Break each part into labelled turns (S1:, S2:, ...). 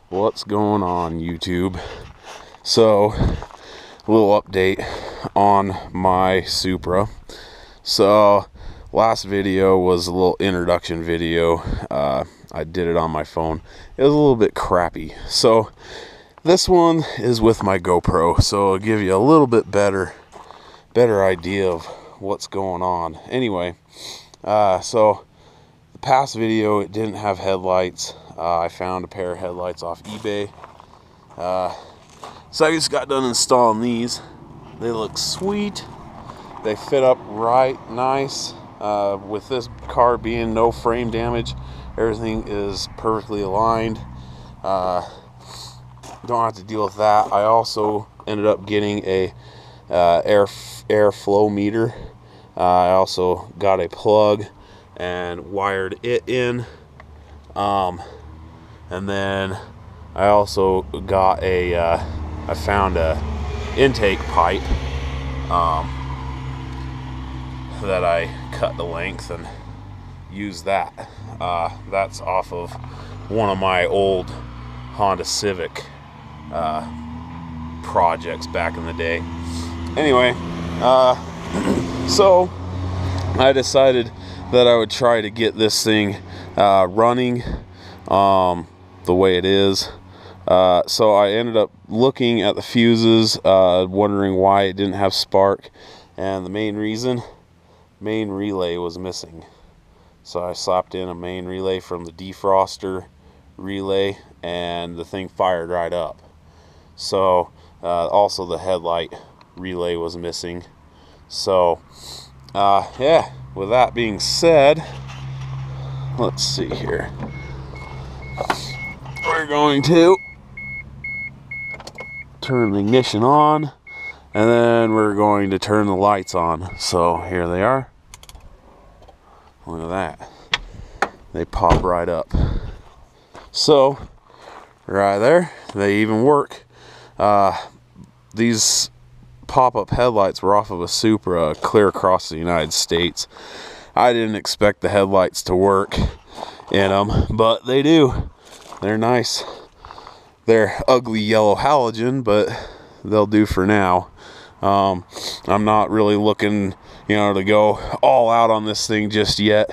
S1: What's going on, YouTube? So, a little update on my Supra. So, last video was a little introduction video. I did it on my phone. It was a little bit crappy. So, this one is with my GoPro. So, it'll give you a little bit better idea of what's going on. Anyway, so the past video, it didn't have headlights. I found a pair of headlights off eBay. So I just got done installing these. They look sweet. They fit up right nice. With this car being no frame damage, everything is perfectly aligned. Don't have to deal with that. I also ended up getting a airflow meter. I also got a plug and wired it in. And then I also got I found a intake pipe that I cut the length and used that. That's off of one of my old Honda Civic projects back in the day. Anyway, so I decided that I would try to get this thing running the way it is. So I ended up looking at the fuses, wondering why it didn't have spark, and the main reason, main relay was missing. So I slapped in a main relay from the defroster relay, and the thing fired right up. So also the headlight relay was missing. So yeah, with that being said, let's see here. We're going to turn the ignition on, and then we're going to turn the lights on. So here they are. Look at that. They pop right up. So right there, they even work. These pop-up headlights were off of a Supra clear across the United States. I didn't expect the headlights to work in them, but they do. They're nice. They're ugly yellow halogen, but they'll do for now. I'm not really looking, to go all out on this thing just yet,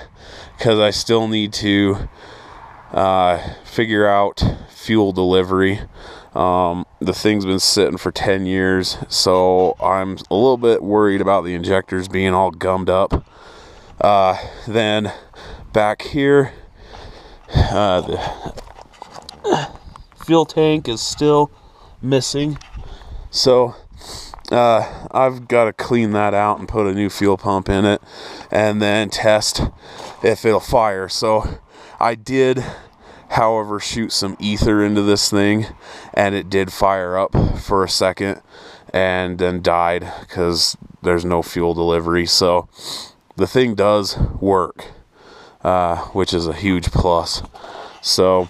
S1: because I still need to figure out fuel delivery. The thing's been sitting for 10 years, so I'm a little bit worried about the injectors being all gummed up. Then back here, the fuel tank is still missing, so I've got to clean that out and put a new fuel pump in it, and then test if it'll fire. So I did, however, shoot some ether into this thing, and it did fire up for a second and then died because there's no fuel delivery. So the thing does work, which is a huge plus. So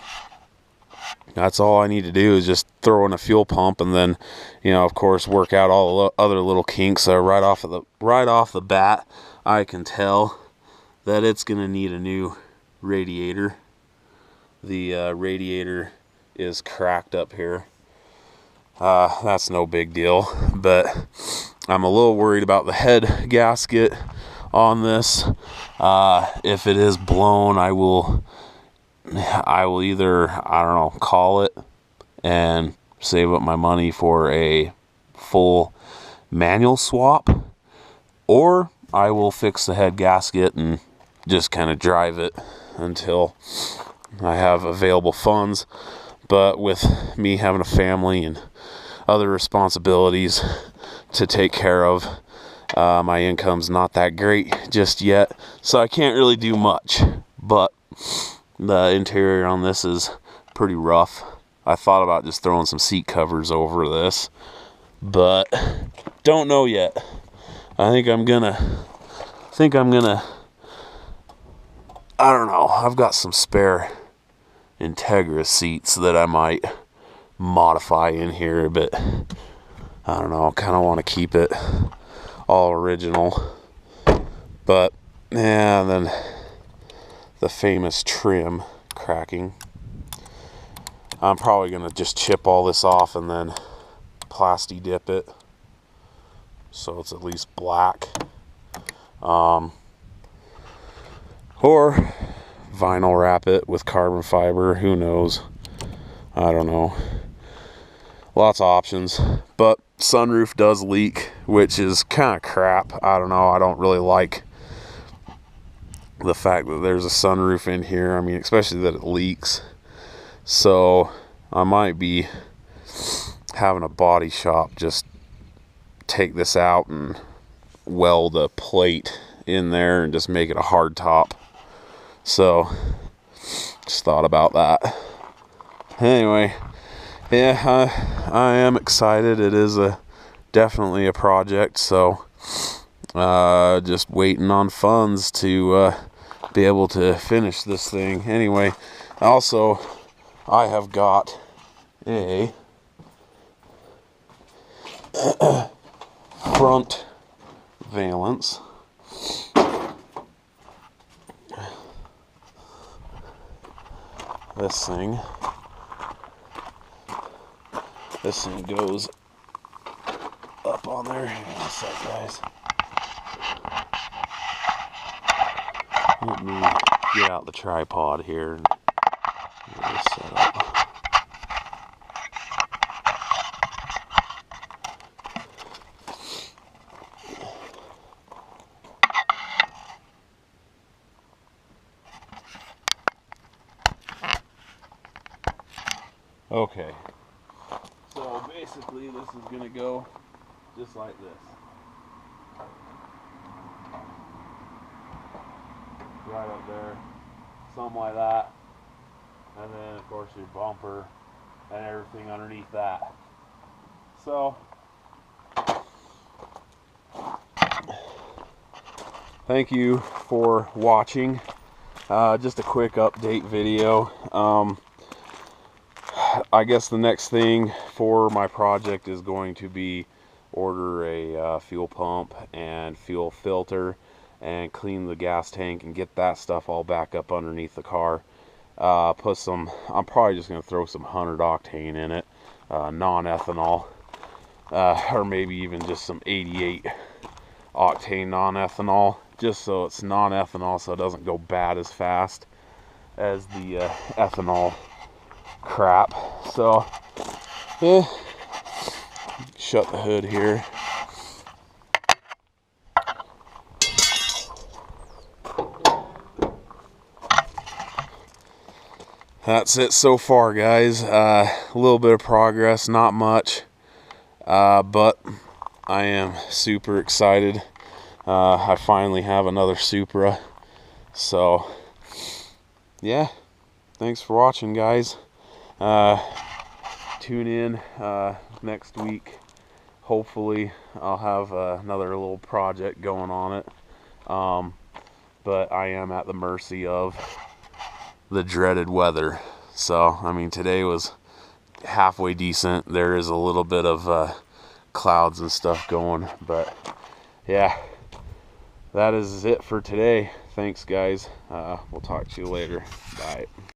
S1: that's all I need to do, is just throw in a fuel pump, and then, of course, work out all the other little kinks. Right off the bat, I can tell that it's going to need a new radiator. The radiator is cracked up here. That's no big deal, but I'm a little worried about the head gasket on this. If it is blown, I will either, call it and save up my money for a full manual swap, or I will fix the head gasket and just kind of drive it until I have available funds. But with me having a family and other responsibilities to take care of, my income's not that great just yet, so I can't really do much. But the interior on this is pretty rough. I thought about just throwing some seat covers over this, but don't know yet. I don't know. I've got some spare Integra seats that I might modify in here, but I don't know. I kind of want to keep it all original. But yeah, then the famous trim cracking. I'm probably going to just chip all this off and then plasti dip it so it's at least black. Or vinyl wrap it with carbon fiber. Who knows? I don't know. Lots of options. But sunroof does leak, which is kind of crap. I don't know. I don't really like the fact that there's a sunroof in here. I mean, especially that it leaks. So I might be having a body shop just take this out and weld a plate in there and just make it a hard top. So just thought about that. Anyway, yeah, I am excited. It is definitely a project. So just waiting on funds to be able to finish this thing. Anyway, also I have got a front valance. This thing goes up on there. Hang on a sec, guys. Let me get out the tripod here and get this set up. Okay, so basically this is going to go just like this. Right up there, something like that. And then of course your bumper and everything underneath that. So, thank you for watching. Just a quick update video. I guess the next thing for my project is going to be order a fuel pump and fuel filter and clean the gas tank and get that stuff all back up underneath the car. Put some, I'm probably just going to throw some 100 octane in it, non-ethanol, or maybe even just some 88 octane non-ethanol, just so it's non-ethanol so it doesn't go bad as fast as the ethanol crap. So yeah, shut the hood here. That's it so far, guys. A little bit of progress, not much, but I am super excited. I finally have another Supra. So yeah, thanks for watching, guys. Tune in next week. Hopefully I'll have another little project going on it, but I am at the mercy of the dreaded weather. So I mean, today was halfway decent. There is a little bit of clouds and stuff going, but yeah, that is it for today. Thanks, guys. We'll talk to you later. Bye.